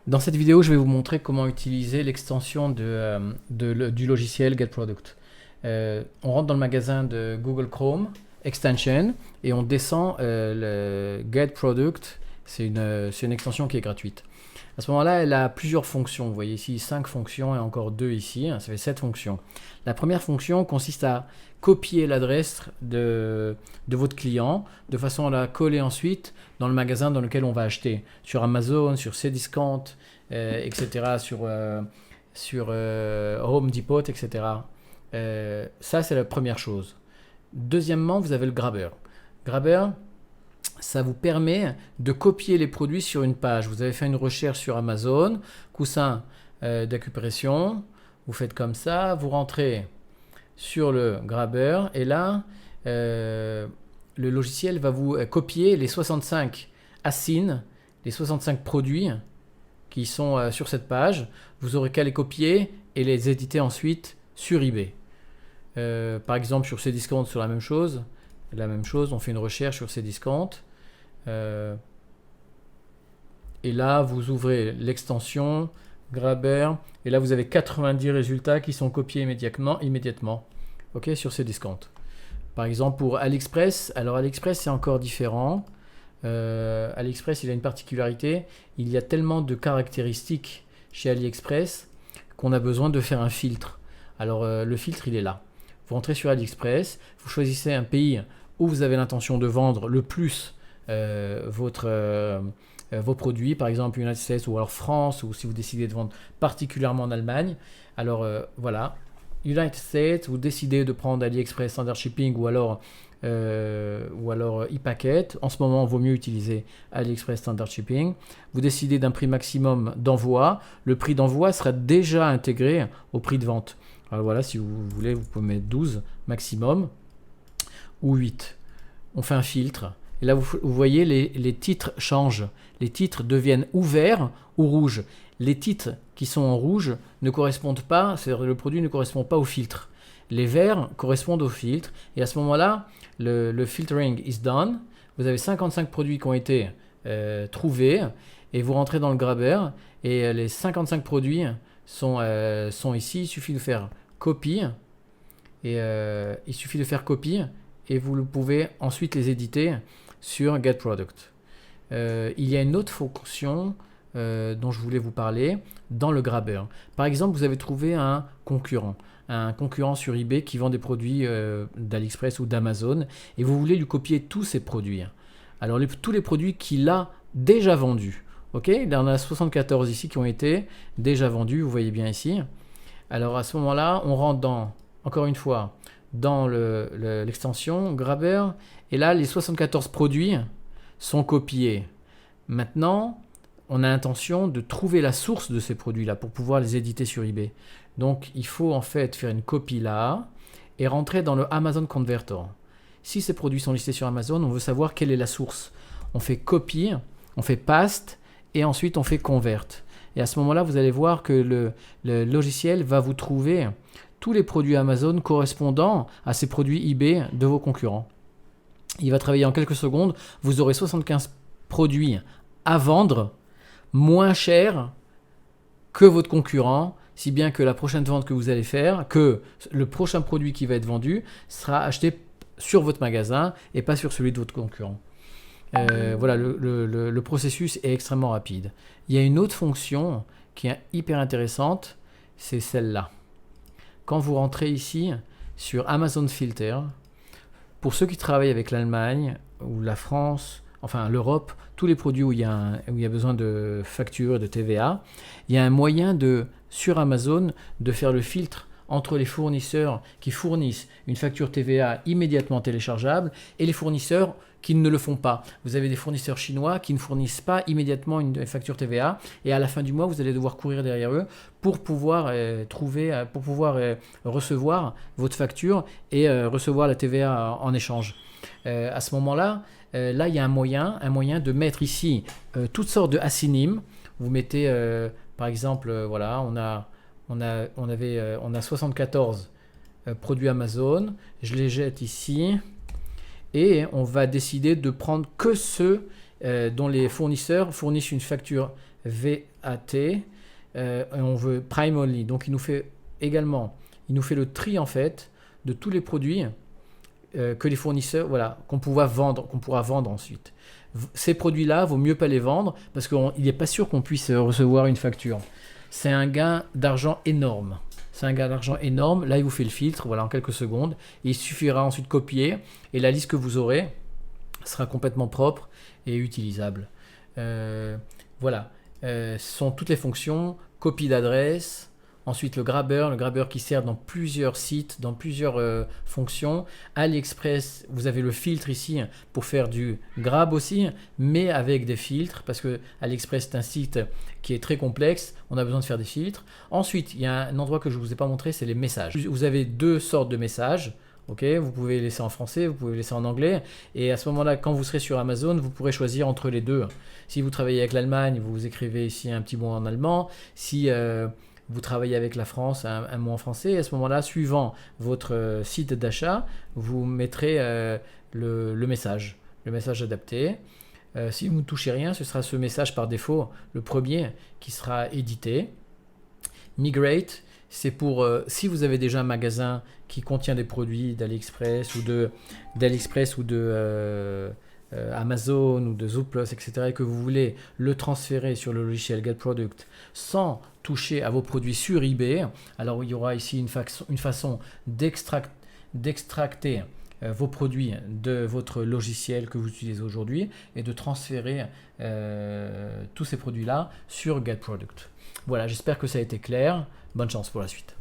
Dans cette vidéo, je vais vous montrer comment utiliser l'extension du logiciel GetProduct. On rentre dans le magasin de Google Chrome, Extension, et on descend le GetProduct. C'est une extension qui est gratuite. À ce moment-là, elle a plusieurs fonctions. Vous voyez ici 5 fonctions et encore 2 ici. Ça fait 7 fonctions. La première fonction consiste à copier l'adresse de votre client de façon à la coller ensuite dans le magasin dans lequel on va acheter. Sur Amazon, sur Cdiscount, etc. Sur Home Depot, etc. Ça, c'est la première chose. Deuxièmement, vous avez le Grabber. Grabber, ça vous permet de copier les produits sur une page. Vous avez fait une recherche sur Amazon, coussin d'acupression, vous faites comme ça, vous rentrez sur le Grabber et là, le logiciel va vous copier les 65 assins, les 65 produits qui sont sur cette page. Vous aurez qu'à les copier et les éditer ensuite sur eBay. Par exemple, sur Cdiscount, sur la même chose, on fait une recherche sur Cdiscount. Et là, vous ouvrez l'extension Grabber et là, vous avez 90 résultats qui sont copiés immédiatement sur Cdiscount. Par exemple, pour AliExpress, alors AliExpress, c'est encore différent. AliExpress, il a une particularité. Il y a tellement de caractéristiques chez AliExpress qu'on a besoin de faire un filtre. Alors, le filtre, il est là. Vous rentrez sur AliExpress, vous choisissez un pays où vous avez l'intention de vendre le plus vos produits, par exemple United States ou alors France, ou si vous décidez de vendre particulièrement en Allemagne. Alors voilà, United States, vous décidez de prendre AliExpress Standard Shipping ou alors ePacket. En ce moment, il vaut mieux utiliser AliExpress Standard Shipping. Vous décidez d'un prix maximum d'envoi. Le prix d'envoi sera déjà intégré au prix de vente. Alors voilà, si vous voulez, vous pouvez mettre 12 maximum ou 8. On fait un filtre. Et là, vous voyez, les titres changent. Les titres deviennent ou verts ou rouges. Les titres qui sont en rouge ne correspondent pas, c'est-à-dire le produit ne correspond pas au filtre. Les verts correspondent au filtre. Et à ce moment-là, le filtering is done. Vous avez 55 produits qui ont été trouvés. Et vous rentrez dans le Grabber. Et les 55 produits sont ici. Il suffit de faire copie. Et et vous pouvez ensuite les éditer sur GetProduct. Il y a une autre fonction dont je voulais vous parler dans le Grabber. Par exemple, vous avez trouvé un concurrent sur eBay qui vend des produits d'AliExpress ou d'Amazon et vous voulez lui copier tous ces produits. Alors tous les produits qu'il a déjà vendus. Il y en a 74 ici qui ont été déjà vendus, vous voyez bien ici. Alors à ce moment-là, on rentre encore une fois, dans l'extension Grabber et là, les 74 produits sont copiés. Maintenant, on a l'intention de trouver la source de ces produits-là pour pouvoir les éditer sur eBay. Donc, il faut en fait faire une copie là et rentrer dans le Amazon Converter. Si ces produits sont listés sur Amazon, on veut savoir quelle est la source. On fait copie, on fait paste et ensuite on fait convert. Et à ce moment-là, vous allez voir que le logiciel va vous trouver tous les produits Amazon correspondant à ces produits eBay de vos concurrents. Il va travailler en quelques secondes. Vous aurez 75 produits à vendre moins cher que votre concurrent, si bien que la prochaine vente que vous allez faire, que le prochain produit qui va être vendu sera acheté sur votre magasin et pas sur celui de votre concurrent. Voilà, le processus est extrêmement rapide. Il y a une autre fonction qui est hyper intéressante, c'est celle-là. Quand vous rentrez ici sur Amazon Filter, pour ceux qui travaillent avec l'Allemagne ou la France, enfin l'Europe, tous les produits où il y a besoin de facture, de TVA, il y a un moyen sur Amazon de faire le filtre entre les fournisseurs qui fournissent une facture TVA immédiatement téléchargeable et les fournisseurs qui ne le font pas. Vous avez des fournisseurs chinois qui ne fournissent pas immédiatement une facture TVA et à la fin du mois, vous allez devoir courir derrière eux pour pouvoir recevoir votre facture et recevoir la TVA en échange. À ce moment-là, là, il y a un moyen de mettre ici toutes sortes de asynimes. Vous mettez, par exemple, voilà, on a 74 produits Amazon. Je les jette ici. Et on va décider de prendre que ceux dont les fournisseurs fournissent une facture VAT, et on veut Prime Only. Donc il nous fait le tri en fait de tous les produits que les fournisseurs, voilà, qu'on pourra vendre ensuite. Ces produits-là, vaut mieux pas les vendre parce qu'il n'est pas sûr qu'on puisse recevoir une facture. C'est un gain d'argent énorme. Là, il vous fait le filtre, voilà, en quelques secondes. Et il suffira ensuite de copier et la liste que vous aurez sera complètement propre et utilisable. Voilà, ce sont toutes les fonctions, copie d'adresse. Ensuite, le grabber qui sert dans plusieurs sites, dans plusieurs fonctions. AliExpress, vous avez le filtre ici pour faire du grab aussi, mais avec des filtres, parce que AliExpress est un site qui est très complexe, on a besoin de faire des filtres. Ensuite, il y a un endroit que je ne vous ai pas montré, c'est les messages. Vous avez deux sortes de messages. Ok, vous pouvez laisser en français, vous pouvez laisser en anglais. Et à ce moment-là, quand vous serez sur Amazon, vous pourrez choisir entre les deux. Si vous travaillez avec l'Allemagne, vous écrivez ici un petit mot en allemand. Si vous travaillez avec la France, un mot en français. Et à ce moment-là, suivant votre site d'achat, vous mettrez le message adapté. Si vous ne touchez rien, ce sera ce message par défaut, le premier qui sera édité. Migrate, c'est pour si vous avez déjà un magasin qui contient des produits d'AliExpress ou de Amazon ou de Zooplus, etc., et que vous voulez le transférer sur le logiciel GetProduct sans toucher à vos produits sur eBay, alors il y aura ici une façon d'extracter vos produits de votre logiciel que vous utilisez aujourd'hui et de transférer tous ces produits-là sur GetProduct. Voilà, j'espère que ça a été clair. Bonne chance pour la suite.